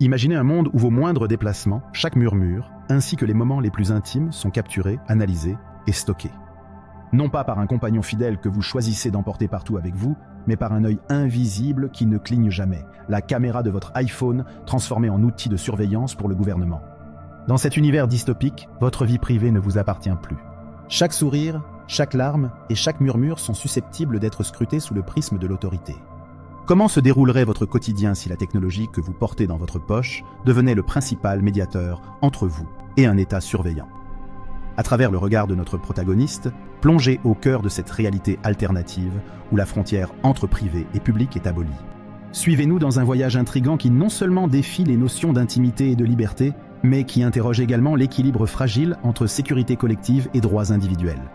Imaginez un monde où vos moindres déplacements, chaque murmure, ainsi que les moments les plus intimes sont capturés, analysés et stockés. Non pas par un compagnon fidèle que vous choisissez d'emporter partout avec vous, mais par un œil invisible qui ne cligne jamais, la caméra de votre iPhone transformée en outil de surveillance pour le gouvernement. Dans cet univers dystopique, votre vie privée ne vous appartient plus. Chaque sourire, chaque larme et chaque murmure sont susceptibles d'être scrutés sous le prisme de l'autorité. Comment se déroulerait votre quotidien si la technologie que vous portez dans votre poche devenait le principal médiateur entre vous et un État surveillant? À travers le regard de notre protagoniste, plongez au cœur de cette réalité alternative où la frontière entre privé et public est abolie. Suivez-nous dans un voyage intrigant qui non seulement défie les notions d'intimité et de liberté, mais qui interroge également l'équilibre fragile entre sécurité collective et droits individuels.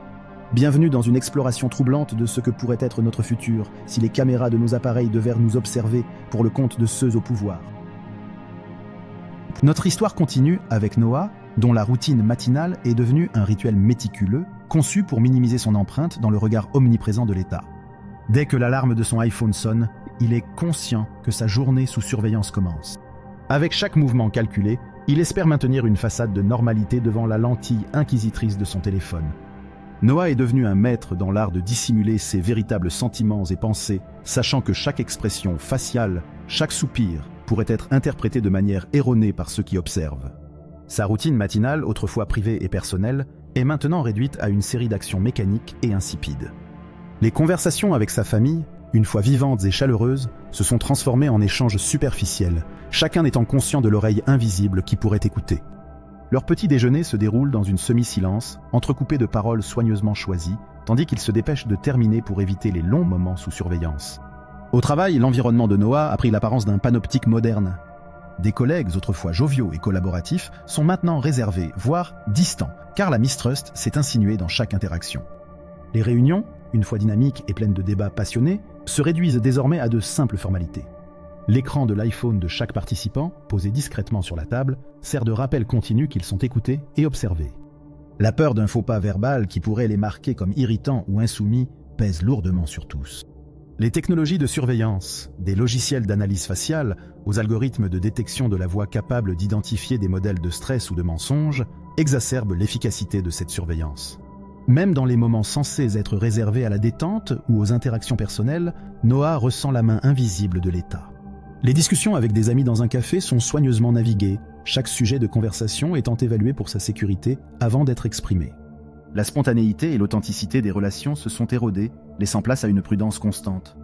Bienvenue dans une exploration troublante de ce que pourrait être notre futur si les caméras de nos appareils devaient nous observer pour le compte de ceux au pouvoir. Notre histoire continue avec Noah, dont la routine matinale est devenue un rituel méticuleux, conçu pour minimiser son empreinte dans le regard omniprésent de l'État. Dès que l'alarme de son iPhone sonne, il est conscient que sa journée sous surveillance commence. Avec chaque mouvement calculé, il espère maintenir une façade de normalité devant la lentille inquisitrice de son téléphone. Noah est devenu un maître dans l'art de dissimuler ses véritables sentiments et pensées, sachant que chaque expression faciale, chaque soupir, pourrait être interprété de manière erronée par ceux qui observent. Sa routine matinale, autrefois privée et personnelle, est maintenant réduite à une série d'actions mécaniques et insipides. Les conversations avec sa famille, une fois vivantes et chaleureuses, se sont transformées en échanges superficiels, chacun étant conscient de l'oreille invisible qui pourrait écouter. Leur petit déjeuner se déroule dans une semi-silence, entrecoupé de paroles soigneusement choisies, tandis qu'ils se dépêchent de terminer pour éviter les longs moments sous surveillance. Au travail, l'environnement de Noah a pris l'apparence d'un panoptique moderne. Des collègues autrefois joviaux et collaboratifs sont maintenant réservés, voire distants, car la mistrust s'est insinuée dans chaque interaction. Les réunions, une fois dynamiques et pleines de débats passionnés, se réduisent désormais à de simples formalités. L'écran de l'iPhone de chaque participant, posé discrètement sur la table, sert de rappel continu qu'ils sont écoutés et observés. La peur d'un faux pas verbal qui pourrait les marquer comme irritants ou insoumis pèse lourdement sur tous. Les technologies de surveillance, des logiciels d'analyse faciale aux algorithmes de détection de la voix capables d'identifier des modèles de stress ou de mensonges, exacerbent l'efficacité de cette surveillance. Même dans les moments censés être réservés à la détente ou aux interactions personnelles, Noah ressent la main invisible de l'État. Les discussions avec des amis dans un café sont soigneusement naviguées, chaque sujet de conversation étant évalué pour sa sécurité avant d'être exprimé. La spontanéité et l'authenticité des relations se sont érodées, laissant place à une prudence constante.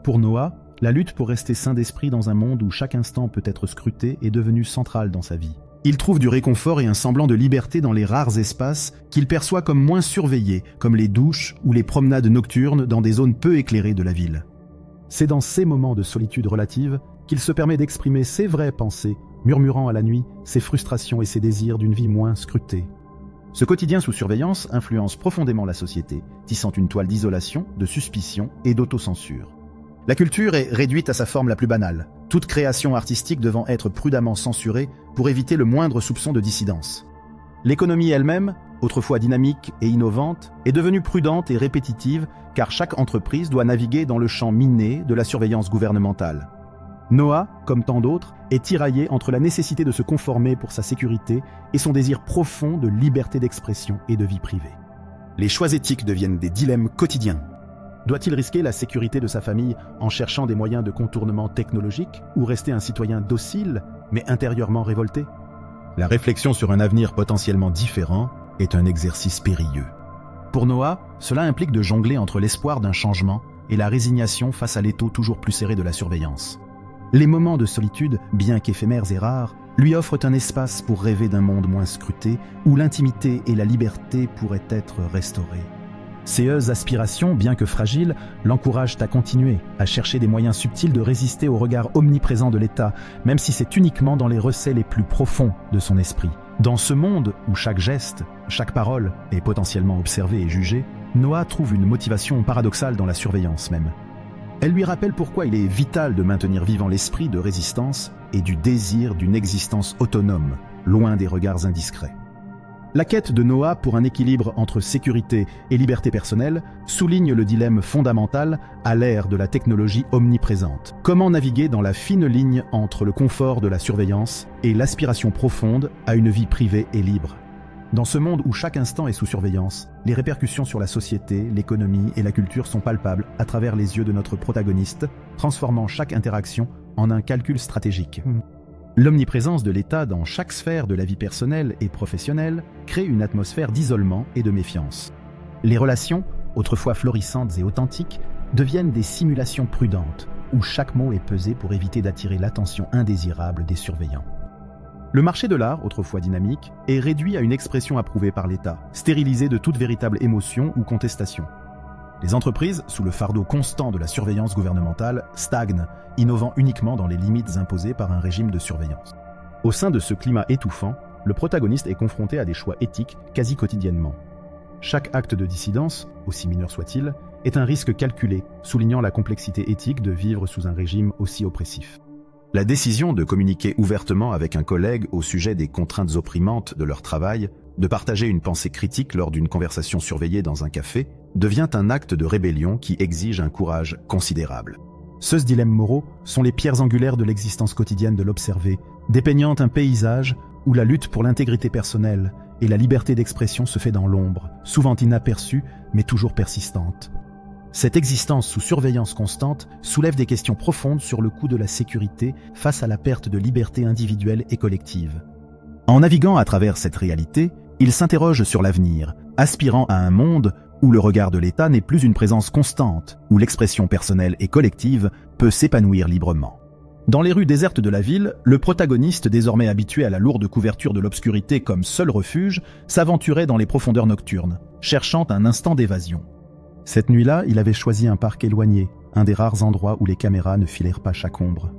Pour Noah, la lutte pour rester sain d'esprit dans un monde où chaque instant peut être scruté est devenue centrale dans sa vie. Il trouve du réconfort et un semblant de liberté dans les rares espaces qu'il perçoit comme moins surveillés, comme les douches ou les promenades nocturnes dans des zones peu éclairées de la ville. C'est dans ces moments de solitude relative qu'il se permet d'exprimer ses vraies pensées, murmurant à la nuit ses frustrations et ses désirs d'une vie moins scrutée. Ce quotidien sous surveillance influence profondément la société, tissant une toile d'isolation, de suspicion et d'autocensure. La culture est réduite à sa forme la plus banale, toute création artistique devant être prudemment censurée pour éviter le moindre soupçon de dissidence. L'économie elle-même, autrefois dynamique et innovante, est devenue prudente et répétitive car chaque entreprise doit naviguer dans le champ miné de la surveillance gouvernementale. Noah, comme tant d'autres, est tiraillé entre la nécessité de se conformer pour sa sécurité et son désir profond de liberté d'expression et de vie privée. Les choix éthiques deviennent des dilemmes quotidiens. Doit-il risquer la sécurité de sa famille en cherchant des moyens de contournement technologique ou rester un citoyen docile, mais intérieurement révolté? La réflexion sur un avenir potentiellement différent est un exercice périlleux. Pour Noah, cela implique de jongler entre l'espoir d'un changement et la résignation face à l'étau toujours plus serré de la surveillance. Les moments de solitude, bien qu'éphémères et rares, lui offrent un espace pour rêver d'un monde moins scruté, où l'intimité et la liberté pourraient être restaurées. Ces aspirations, bien que fragiles, l'encouragent à continuer, à chercher des moyens subtils de résister au regard omniprésent de l'État, même si c'est uniquement dans les recès les plus profonds de son esprit. Dans ce monde où chaque geste, chaque parole est potentiellement observée et jugée, Noah trouve une motivation paradoxale dans la surveillance même. Elle lui rappelle pourquoi il est vital de maintenir vivant l'esprit de résistance et du désir d'une existence autonome, loin des regards indiscrets. La quête de Noah pour un équilibre entre sécurité et liberté personnelle souligne le dilemme fondamental à l'ère de la technologie omniprésente. Comment naviguer dans la fine ligne entre le confort de la surveillance et l'aspiration profonde à une vie privée et libre? Dans ce monde où chaque instant est sous surveillance, les répercussions sur la société, l'économie et la culture sont palpables à travers les yeux de notre protagoniste, transformant chaque interaction en un calcul stratégique. L'omniprésence de l'État dans chaque sphère de la vie personnelle et professionnelle crée une atmosphère d'isolement et de méfiance. Les relations, autrefois florissantes et authentiques, deviennent des simulations prudentes, où chaque mot est pesé pour éviter d'attirer l'attention indésirable des surveillants. Le marché de l'art, autrefois dynamique, est réduit à une expression approuvée par l'État, stérilisée de toute véritable émotion ou contestation. Les entreprises, sous le fardeau constant de la surveillance gouvernementale, stagnent, innovant uniquement dans les limites imposées par un régime de surveillance. Au sein de ce climat étouffant, le protagoniste est confronté à des choix éthiques quasi quotidiennement. Chaque acte de dissidence, aussi mineur soit-il, est un risque calculé, soulignant la complexité éthique de vivre sous un régime aussi oppressif. La décision de communiquer ouvertement avec un collègue au sujet des contraintes opprimantes de leur travail, de partager une pensée critique lors d'une conversation surveillée dans un café, devient un acte de rébellion qui exige un courage considérable. Ce dilemmes moraux sont les pierres angulaires de l'existence quotidienne de l'observé, dépeignant un paysage où la lutte pour l'intégrité personnelle et la liberté d'expression se fait dans l'ombre, souvent inaperçue mais toujours persistante. Cette existence sous surveillance constante soulève des questions profondes sur le coût de la sécurité face à la perte de liberté individuelle et collective. En naviguant à travers cette réalité, il s'interroge sur l'avenir, aspirant à un monde où le regard de l'État n'est plus une présence constante, où l'expression personnelle et collective peut s'épanouir librement. Dans les rues désertes de la ville, le protagoniste, désormais habitué à la lourde couverture de l'obscurité comme seul refuge, s'aventurait dans les profondeurs nocturnes, cherchant un instant d'évasion. Cette nuit-là, il avait choisi un parc éloigné, un des rares endroits où les caméras ne filèrent pas chaque ombre.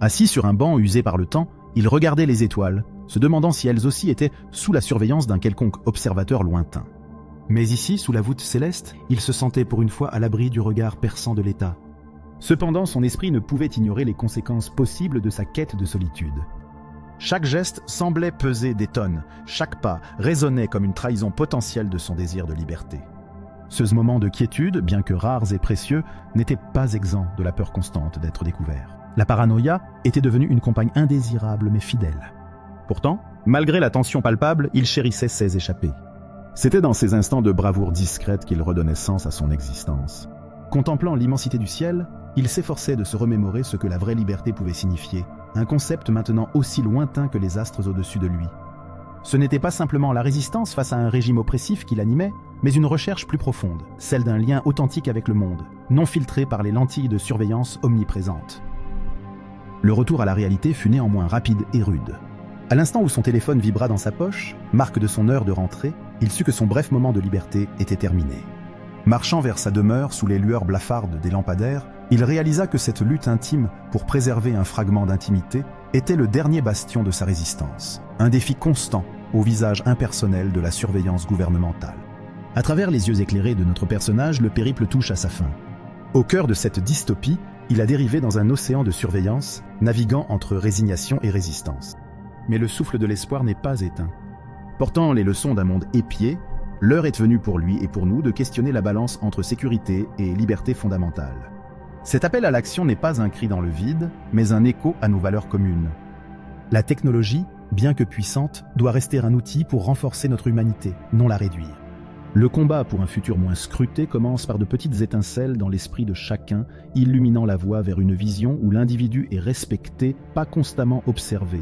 Assis sur un banc usé par le temps, il regardait les étoiles, se demandant si elles aussi étaient sous la surveillance d'un quelconque observateur lointain. Mais ici, sous la voûte céleste, il se sentait pour une fois à l'abri du regard perçant de l'État. Cependant, son esprit ne pouvait ignorer les conséquences possibles de sa quête de solitude. Chaque geste semblait peser des tonnes, chaque pas résonnait comme une trahison potentielle de son désir de liberté. Ce moment de quiétude, bien que rares et précieux, n'était pas exempt de la peur constante d'être découvert. La paranoïa était devenue une compagne indésirable mais fidèle. Pourtant, malgré la tension palpable, il chérissait ses échappées. C'était dans ces instants de bravoure discrète qu'il redonnait sens à son existence. Contemplant l'immensité du ciel, il s'efforçait de se remémorer ce que la vraie liberté pouvait signifier, un concept maintenant aussi lointain que les astres au-dessus de lui. Ce n'était pas simplement la résistance face à un régime oppressif qui l'animait, mais une recherche plus profonde, celle d'un lien authentique avec le monde, non filtré par les lentilles de surveillance omniprésentes. Le retour à la réalité fut néanmoins rapide et rude. À l'instant où son téléphone vibra dans sa poche, marque de son heure de rentrée, il sut que son bref moment de liberté était terminé. Marchant vers sa demeure sous les lueurs blafardes des lampadaires, il réalisa que cette lutte intime pour préserver un fragment d'intimité était le dernier bastion de sa résistance, un défi constant au visage impersonnel de la surveillance gouvernementale. À travers les yeux éclairés de notre personnage, le périple touche à sa fin. Au cœur de cette dystopie, il a dérivé dans un océan de surveillance, naviguant entre résignation et résistance. Mais le souffle de l'espoir n'est pas éteint. Portant les leçons d'un monde épié, l'heure est venue pour lui et pour nous de questionner la balance entre sécurité et liberté fondamentale. Cet appel à l'action n'est pas un cri dans le vide, mais un écho à nos valeurs communes. La technologie, bien que puissante, doit rester un outil pour renforcer notre humanité, non la réduire. Le combat pour un futur moins scruté commence par de petites étincelles dans l'esprit de chacun, illuminant la voie vers une vision où l'individu est respecté, pas constamment observé,